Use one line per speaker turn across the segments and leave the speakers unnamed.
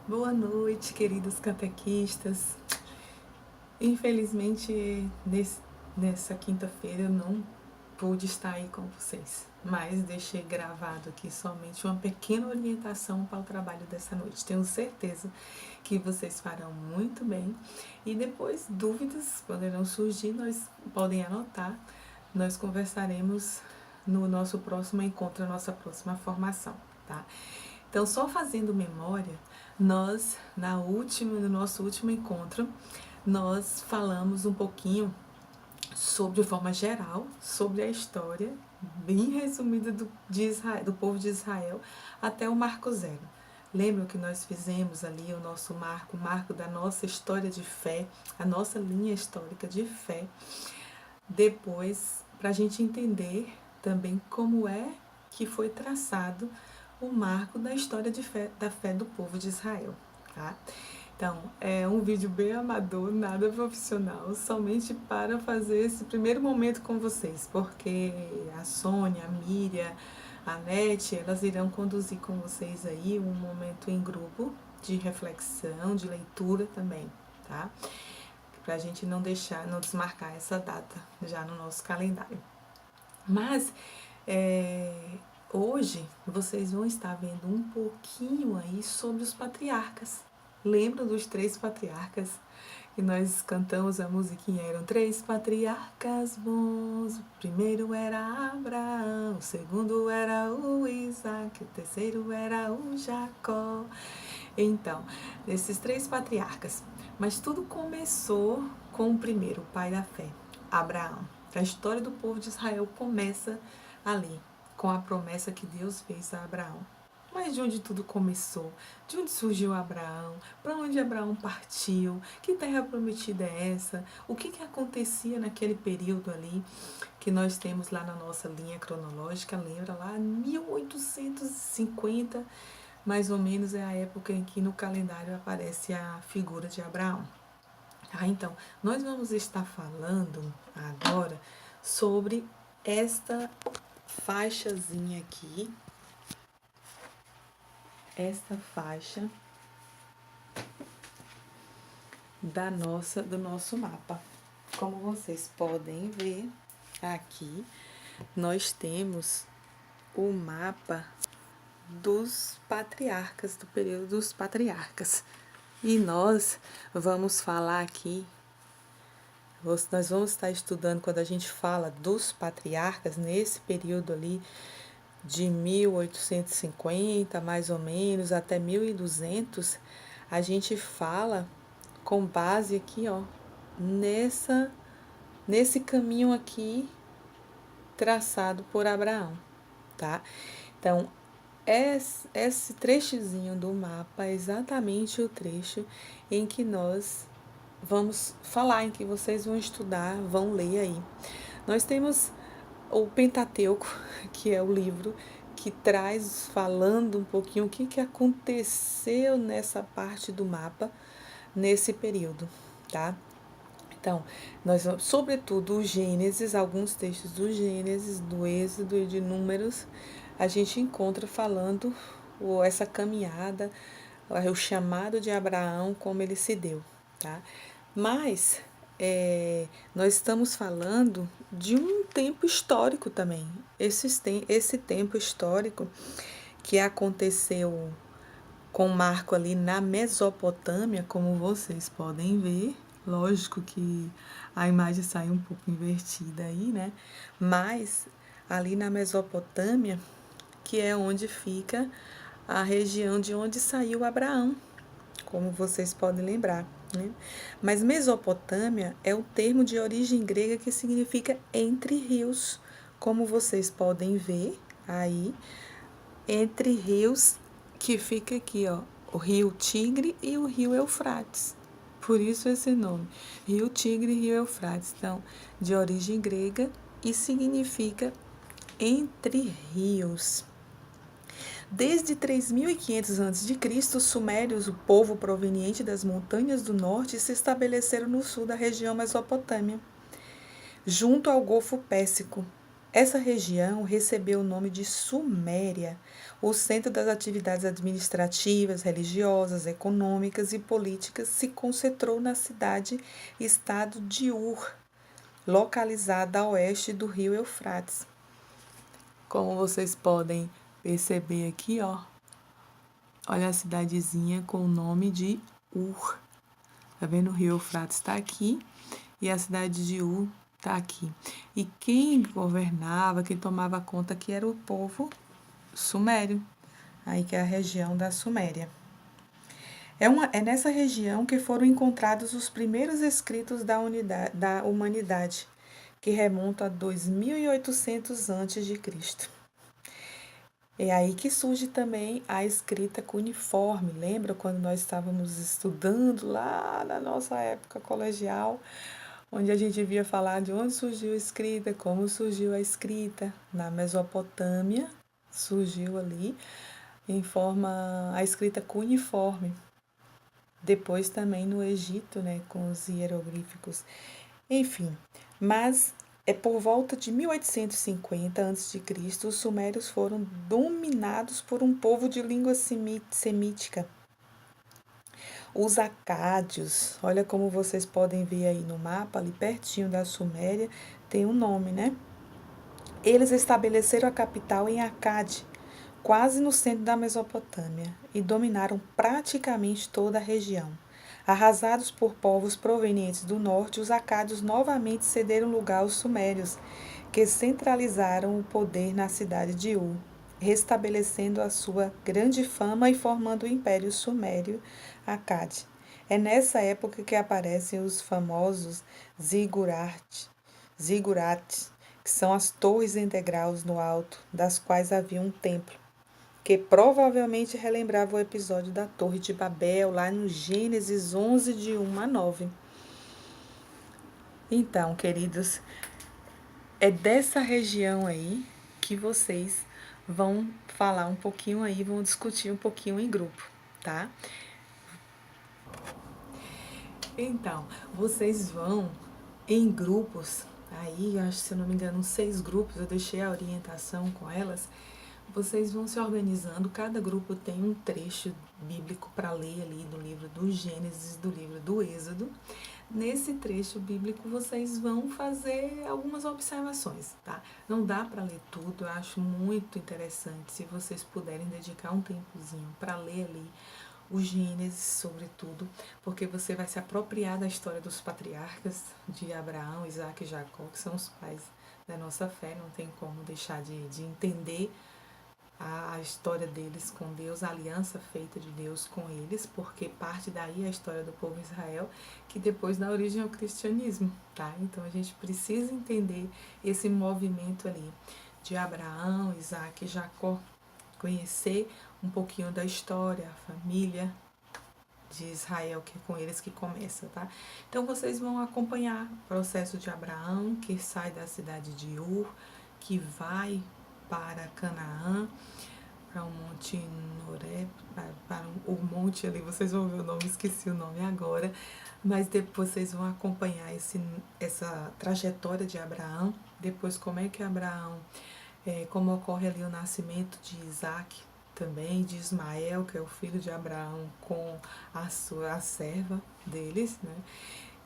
Boa noite, queridos catequistas. Infelizmente, nessa quinta-feira eu não pude estar aí com vocês, mas deixei gravado aqui somente uma pequena orientação para o trabalho dessa noite. Tenho certeza que vocês farão muito bem e depois dúvidas poderão surgir, nós podem anotar, nós conversaremos no nosso próximo encontro, a nossa próxima formação, tá? Então, só fazendo memória, nós, no nosso último encontro, nós falamos um pouquinho sobre, de forma geral, sobre a história, bem resumida do povo de Israel, até o Marco Zero. Lembram que nós fizemos ali o marco da nossa história de fé, a nossa linha histórica de fé, depois, para a gente entender também como é que foi traçado o marco da história da fé do povo de Israel, tá? Então, é um vídeo bem amador, nada profissional, somente para fazer esse primeiro momento com vocês, porque a Sônia, a Miriam, a Nete, elas irão conduzir com vocês aí um momento em grupo de reflexão, de leitura também, tá? Para a gente não desmarcar essa data já no nosso calendário. Mas hoje vocês vão estar vendo um pouquinho aí sobre os patriarcas. Lembram dos 3 patriarcas? E nós cantamos a musiquinha, eram 3 patriarcas bons. O primeiro era Abraão, o segundo era o Isaac, o terceiro era o Jacó. Então, esses 3 patriarcas. Mas tudo começou com o primeiro, o pai da fé, Abraão. A história do povo de Israel começa ali, com a promessa que Deus fez a Abraão. Mas de onde tudo começou? De onde surgiu Abraão? Para onde Abraão partiu? Que terra prometida é essa? O que acontecia naquele período ali que nós temos lá na nossa linha cronológica? Lembra lá, 1850, mais ou menos é a época em que no calendário aparece a figura de Abraão. Então, nós vamos estar falando agora sobre esta faixazinha aqui, esta faixa do nosso mapa. Como vocês podem ver aqui, nós temos o mapa dos patriarcas, do período dos patriarcas. E nós vamos falar aqui, nós vamos estar estudando quando a gente fala dos patriarcas, nesse período ali de 1850, mais ou menos, até 1200, a gente fala com base aqui, ó, nesse caminho aqui traçado por Abraão, tá? Então, esse trechozinho do mapa é exatamente o trecho em que nós vamos falar, em que vocês vão estudar, vão ler aí. Nós temos o Pentateuco, que é o livro que traz falando um pouquinho o que aconteceu nessa parte do mapa nesse período, tá? Então, nós vamos, sobretudo o Gênesis, alguns textos do Gênesis, do Êxodo e de Números, a gente encontra falando essa caminhada, o chamado de Abraão, como ele se deu, tá? Mas nós estamos falando de um tempo histórico também. Esse tempo histórico que aconteceu com Marco ali na Mesopotâmia, como vocês podem ver. Lógico que a imagem sai um pouco invertida aí, né? Mas ali na Mesopotâmia, que é onde fica a região de onde saiu Abraão, como vocês podem lembrar, né? Mas Mesopotâmia é o termo de origem grega que significa entre rios, como vocês podem ver aí, entre rios, que fica aqui, ó, o rio Tigre e o rio Eufrates. Por isso esse nome, rio Tigre e rio Eufrates. Então, de origem grega e significa entre rios. Desde 3500 a.C., os sumérios, o povo proveniente das montanhas do norte, se estabeleceram no sul da região Mesopotâmia, junto ao Golfo Pérsico. Essa região recebeu o nome de Suméria, O centro das atividades administrativas, religiosas, econômicas e políticas se concentrou na cidade-estado de Ur, localizada a oeste do rio Eufrates. Como vocês podem perceber aqui, ó, olha a cidadezinha com o nome de Ur. Tá vendo? O rio Eufrates está aqui e a cidade de Ur está aqui. E quem governava, quem tomava conta aqui era o povo sumério, aí que é a região da Suméria. É nessa região que foram encontrados os primeiros escritos da humanidade, que remontam a 2800 a.C. É aí que surge também a escrita cuneiforme. Lembra quando nós estávamos estudando lá na nossa época colegial, onde a gente via falar de onde surgiu a escrita, como surgiu a escrita? Na Mesopotâmia surgiu ali em forma a escrita cuneiforme. Depois também no Egito, né, com os hieroglíficos. Enfim, mas é por volta de 1850 a.C., os sumérios foram dominados por um povo de língua semítica. Os acádios, olha como vocês podem ver aí no mapa, ali pertinho da Suméria, tem um nome, né? Eles estabeleceram a capital em Acade, quase no centro da Mesopotâmia, e dominaram praticamente toda a região. Arrasados por povos provenientes do norte, os acádios novamente cederam lugar aos sumérios, que centralizaram o poder na cidade de Ur, restabelecendo a sua grande fama e formando o Império Sumério Acade. É nessa época que aparecem os famosos zigurates, que são as torres em degraus no alto, das quais havia um templo, que provavelmente relembrava o episódio da Torre de Babel, lá no Gênesis 11, de 1 a 9. Então, queridos, é dessa região aí que vocês vão falar um pouquinho aí, vão discutir um pouquinho em grupo, tá? Então, vocês vão em grupos, aí, acho que se eu não me engano, 6 grupos, eu deixei a orientação com elas. Vocês vão se organizando, cada grupo tem um trecho bíblico para ler ali do livro do Gênesis, do livro do Êxodo. Nesse trecho bíblico vocês vão fazer algumas observações, tá? Não dá para ler tudo, eu acho muito interessante se vocês puderem dedicar um tempozinho para ler ali o Gênesis, sobretudo, porque você vai se apropriar da história dos patriarcas de Abraão, Isaac e Jacó, que são os pais da nossa fé, não tem como deixar de entender a história deles com Deus, a aliança feita de Deus com eles, porque parte daí a história do povo Israel, que depois dá origem ao cristianismo, tá? Então a gente precisa entender esse movimento ali de Abraão, Isaac e Jacó, conhecer um pouquinho da história, a família de Israel, que é com eles que começa, tá? Então vocês vão acompanhar o processo de Abraão, que sai da cidade de Ur, que vai para Canaã, para o Monte Noré, para o monte ali, vocês vão ver o nome, esqueci o nome agora, mas depois vocês vão acompanhar essa trajetória de Abraão, depois como é que Abraão, como ocorre ali o nascimento de Isaac, também de Ismael, que é o filho de Abraão, com a serva deles, né?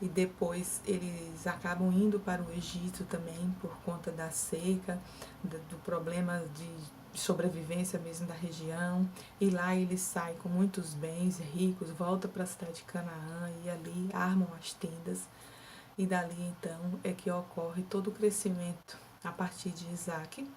E depois eles acabam indo para o Egito também por conta da seca, do problema de sobrevivência mesmo da região. E lá eles saem com muitos bens ricos, voltam para a cidade de Canaã e ali armam as tendas. E dali então é que ocorre todo o crescimento a partir de Isaac.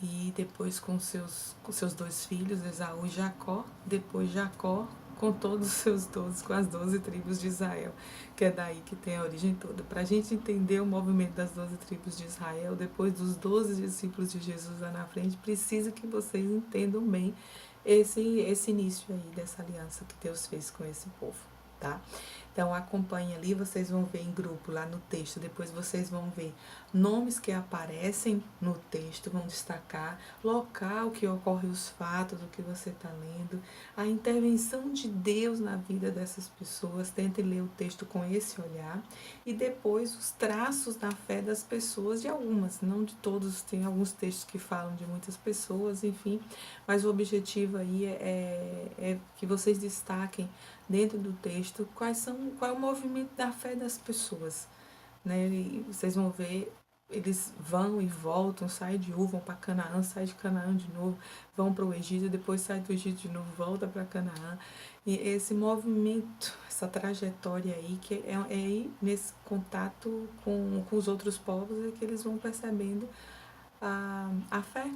E depois com seus 2 filhos, Esaú e Jacó, depois Jacó com todos os seus 12, com as 12 tribos de Israel, que é daí que tem a origem toda. Para a gente entender o movimento das 12 tribos de Israel, depois dos 12 discípulos de Jesus lá na frente, precisa que vocês entendam bem esse início aí dessa aliança que Deus fez com esse povo, tá? Então acompanhe ali, vocês vão ver em grupo lá no texto, depois vocês vão ver nomes que aparecem no texto, vão destacar local que ocorre os fatos, o que você está lendo, a intervenção de Deus na vida dessas pessoas. Tente ler o texto com esse olhar e depois os traços da fé das pessoas, de algumas, não de todos, tem alguns textos que falam de muitas pessoas, enfim, mas o objetivo aí é que vocês destaquem dentro do texto qual é o movimento da fé das pessoas, né? E vocês vão ver, eles vão e voltam, saem de Ur, vão para Canaã, saem de Canaã de novo, vão para o Egito, depois saem do Egito de novo, volta para Canaã. E esse movimento, essa trajetória aí, que é aí nesse contato com os outros povos, é que eles vão percebendo a fé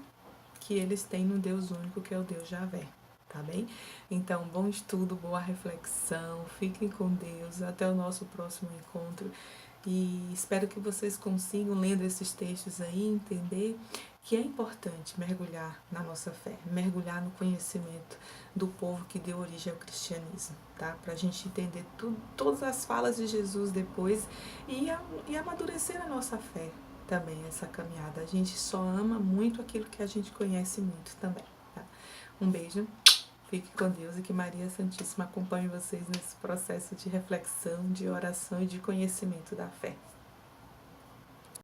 que eles têm no Deus único, que é o Deus Javé. Tá bem? Então, bom estudo, boa reflexão, fiquem com Deus, até o nosso próximo encontro e espero que vocês consigam, lendo esses textos aí, entender que é importante mergulhar na nossa fé, mergulhar no conhecimento do povo que deu origem ao cristianismo, tá? Para a gente entender todas as falas de Jesus depois e amadurecer a nossa fé também, essa caminhada. A gente só ama muito aquilo que a gente conhece muito também, tá? Um beijo. Fique com Deus e que Maria Santíssima acompanhe vocês nesse processo de reflexão, de oração e de conhecimento da fé.